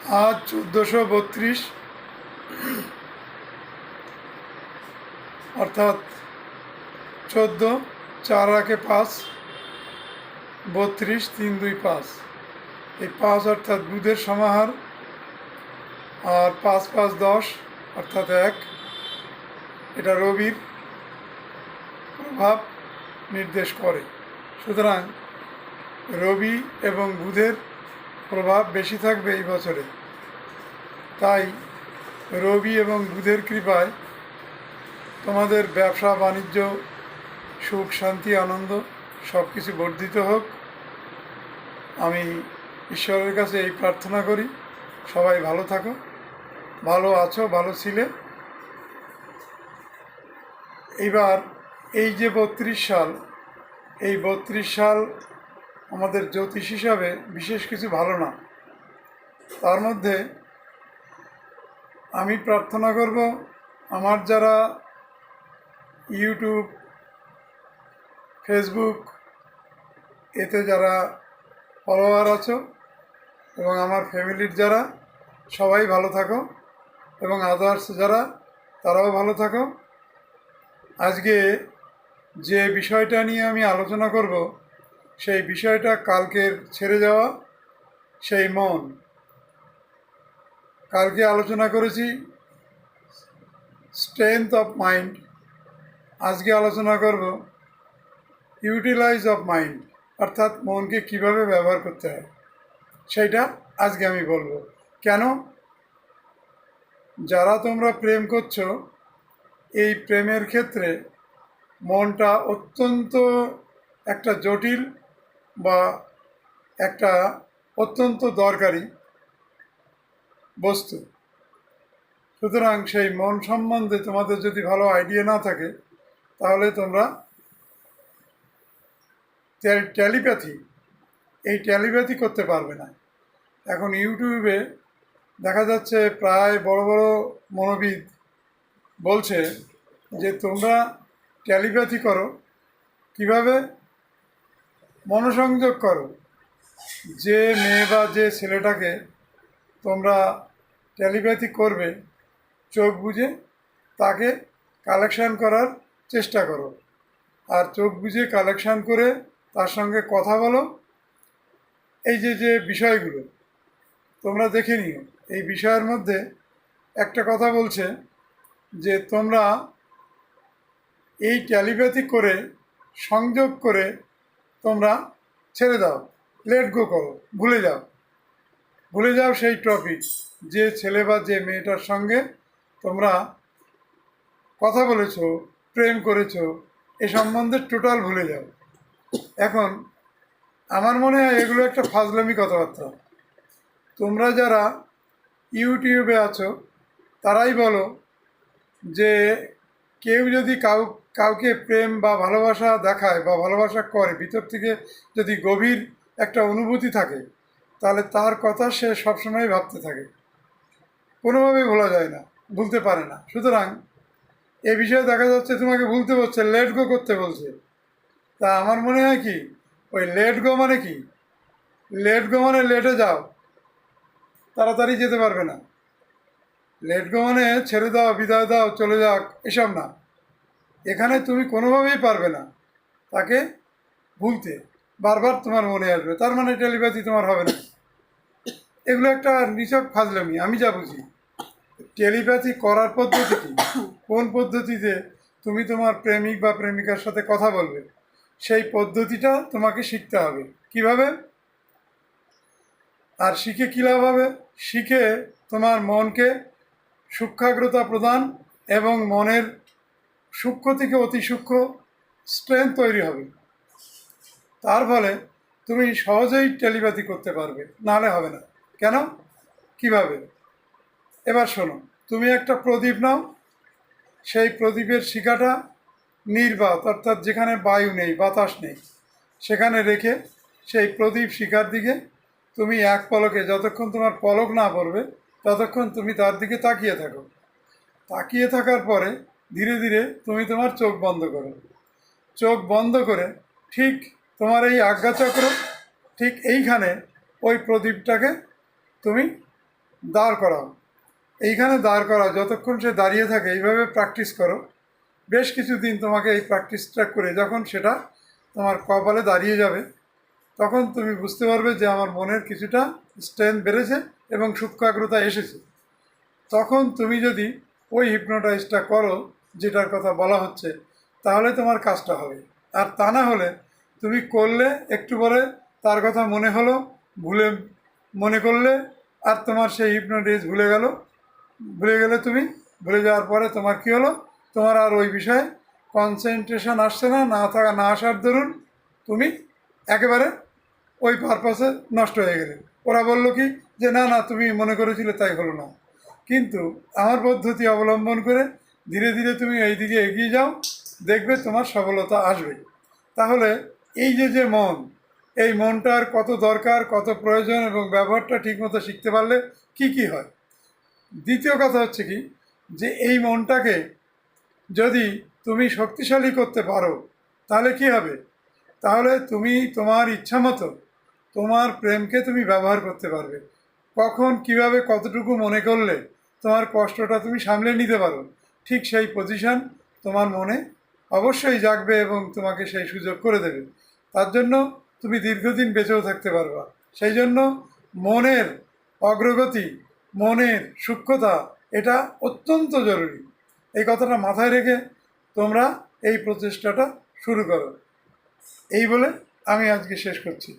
আজ 1432, অর্থাৎ 14, 4 × 1 = 5, 32, 3, 2, 5। এই 5 অর্থাৎ বুধের সমাহার, আর 5, 5, 10 অর্থাৎ 1। এটা রবির প্রভাব নির্দেশ করে। সুতরাং রবি এবং বুধের প্রভাব বেশি থাকবে এই বছরে। তাই রবি এবং বুধের কৃপায় তোমাদের ব্যবসা বাণিজ্য, সুখ শান্তি আনন্দ সব কিছু বর্ধিত হোক। আমি ঈশ্বরের কাছে এই প্রার্থনা করি, সবাই ভালো থাকো, ভালো আছো, ভালো ছিলে। এইবার এই যে 32 সাল, এই 32 সাল আমাদের জ্যোতিষ হিসাবে বিশেষ কিছু ভালো না। তার মধ্যে আমি প্রার্থনা করব, আমার যারা ইউটিউব, ফেসবুক এতে যারা ফলোয়ার আছো এবং আমার ফ্যামিলির যারা, সবাই ভালো থাকো, এবং আদার্স যারা, তারাও ভালো থাকো। আজকে যে বিষয়টা নিয়ে আমি আলোচনা করব, সেই বিষয়টা কালকের ছেড়ে যাওয়া সেই মন। কালকে আলোচনা করেছি স্ট্রেংথ অফ মাইন্ড, আজকে আলোচনা করব ইউটিলাইজ অফ মাইন্ড, অর্থাৎ মনকে কিভাবে ব্যবহার করতে হয় সেইটা আজকে আমি বলবো। কেন? যারা তোমরা প্রেম করছো, এই প্রেমের ক্ষেত্রে মনটা অত্যন্ত একটা জটিল বা একটা অত্যন্ত দরকারি বস্তু। সুতরাং সেই মন সম্বন্ধে তোমাদের যদি ভালো আইডিয়া না থাকে, তাহলে তোমরা টেলিপ্যাথি করতে পারবে না। এখন ইউটিউবে দেখা যাচ্ছে প্রায় বড় বড় মনোবিদ বলছে যে তোমরা টেলিপ্যাথি করো। কিভাবে? মনোসংযোগ করো। যে মেয়ে বা যে ছেলেটাকে তোমরা টেলিপ্যাথি করবে, চোখ বুজে তাকে কালেকশান করার চেষ্টা করো। আর চোখ বুজে কালেকশান করে তার সঙ্গে কথা বলো। এই যে যে বিষয়গুলো তোমরা দেখে নিও। এই বিষয়ের মধ্যে একটা কথা বলছে যে তোমরা এই টেলিপ্যাথি করে, সংযোগ করে তোমরা ছেড়ে দাও, লেট গো করো, ভুলে যাও সেই টপিক। যে ছেলে বা যে মেয়েটার সঙ্গে তোমরা কথা বলেছো, প্রেম করেছো, এ সম্বন্ধে টোটাল ভুলে যাও। এখন আমার মনে হয় এগুলো একটা ফাজলামি কথাবার্তা। তোমরা যারা ইউটিউবে আছো তারাই বলো যে কেউ যদি কাউকে প্রেম বা ভালোবাসা দেখায় বা ভালোবাসা করে, ভিতর থেকে যদি গভীর একটা অনুভূতি থাকে, তাহলে তার কথা সে সবসময় ভাবতে থাকে, কোনোভাবেই ভোলা যায় না, ভুলতে পারে না। সুতরাং এ বিষয়ে দেখা যাচ্ছে তোমাকে ভুলতে বলছে, লেট গো করতে বলছে। তা আমার মনে হয় কি, ওই লেট গো মানে কি? লেট গো মানে লেটে যাও, তাড়াতাড়ি যেতে পারবে না। লেট গো মানে ছেড়ে দাও, বিদায় দাও, চলে যাক, এসব না। এখানে তুমি কোনোভাবেই পারবে না তাকে ভুলতে। বারবার তোমার মনে আসবে, তার মানে টেলিপ্যাথি তোমার হবে না। এগুলো একটা নিছক ফাজলামি, আমি যা বুঝি। টেলিপ্যাথি করার পদ্ধতি কি? কোন পদ্ধতিতে তুমি তোমার প্রেমিক বা প্রেমিকার সাথে কথা বলবে, সেই পদ্ধতিটা তোমাকে শিখতে হবে। কিভাবে? আর শিখে কী লাভ হবে? শিখে তোমার মনকে সূক্ষ্মাগ্রতা প্রদান এবং মনের সূক্ষ্ম থেকে অতি সূক্ষ্ম স্ট্রেংথ তৈরি হবে। তার ফলে তুমি সহজেই টেলিপ্যাথি করতে পারবে, নাহলে হবে না। কেন? কিভাবে? এবার শোনো, তুমি একটা প্রদীপ নাও, সেই প্রদীপের শিখাটা নির্বাত, অর্থাৎ যেখানে বায়ু নেই, বাতাস নেই, সেখানে রেখে সেই প্রদীপ শিখার দিকে তুমি এক পলকে, যতক্ষণ তোমার পলক না পড়বে ততক্ষণ তুমি তার দিকে তাকিয়ে থাকো। তাকিয়ে থাকার পরে ধীরে ধীরে তুমি তোমার চোখ বন্ধ করো। চোখ বন্ধ করে ঠিক তোমার এই আজ্ঞাচক্র, ঠিক এইখানে ওই প্রদীপটাকে তুমি দাঁড় করাও। এইখানে দাঁড় করাও, যতক্ষণ সে দাঁড়িয়ে থাকে এইভাবে প্র্যাকটিস করো। বেশ কিছুদিন তোমাকে এই প্র্যাকটিসটা করে যখন সেটা তোমার কপালে দাঁড়িয়ে যাবে, তখন তুমি বুঝতে পারবে যে আমার মনের কিছুটা স্ট্রেংথ বেড়েছে এবং সূক্ষ্মাগ্রতা এসেছে। তখন তুমি যদি ওই হিপনোটাইজটা করো যেটার কথা বলা হচ্ছে, তাহলে তোমার কাজটা হবে। আর তা না হলে তুমি করলে একটু পরে তার কথা মনে হলো, ভুলে মনে করলে, আর তোমার সেই হিপনোটাইজ ভুলে গেলে তুমি ভুলে যাওয়ার পরে তোমার কি হলো, তোমার আর ওই বিষয়ে কনসেন্ট্রেশন আসছে না, না আসার দরুন তুমি একেবারে ওই পারপাসে নষ্ট হয়ে গেলে। ওরা বললো কি যে না না তুমি মনে করেছিলে তাই হলো না। কিন্তু আমার পদ্ধতি অবলম্বন করে ধীরে ধীরে তুমি এই দিকে এগিয়ে যাও, দেখবে তোমার সফলতা আসবে। তাহলে এই যে মন, এই মনটার কত দরকার, কত প্রয়োজন এবং ব্যবহারটা ঠিকমতো শিখতে পারলে কি কি হয়। দ্বিতীয় কথা হচ্ছে কি, যে এই মনটাকে যদি তুমি শক্তিশালী করতে পারো, তাহলে কি হবে, তাহলে তুমি তোমার ইচ্ছা মতো তোমার প্রেমকে তুমি ব্যবহার করতে পারবে। কখন কিভাবে কতটুকু মনে করলে তোমার কষ্টটা তুমি সামলে নিতে পারো, ঠিক সেই পজিশন তোমার মনে অবশ্যই জাগবে এবং তোমাকে সেই সুযোগ করে দেবে। তার জন্য তুমি দীর্ঘদিন বেঁচেও থাকতে পারবা। সেই জন্য মনের অগ্রগতি, মনের সূক্ষ্মতা, এটা অত্যন্ত জরুরি। এই কথাটা মাথায় রেখে তোমরা এই প্রচেষ্টাটা শুরু করো। এই বলে আমি আজকে শেষ করছি।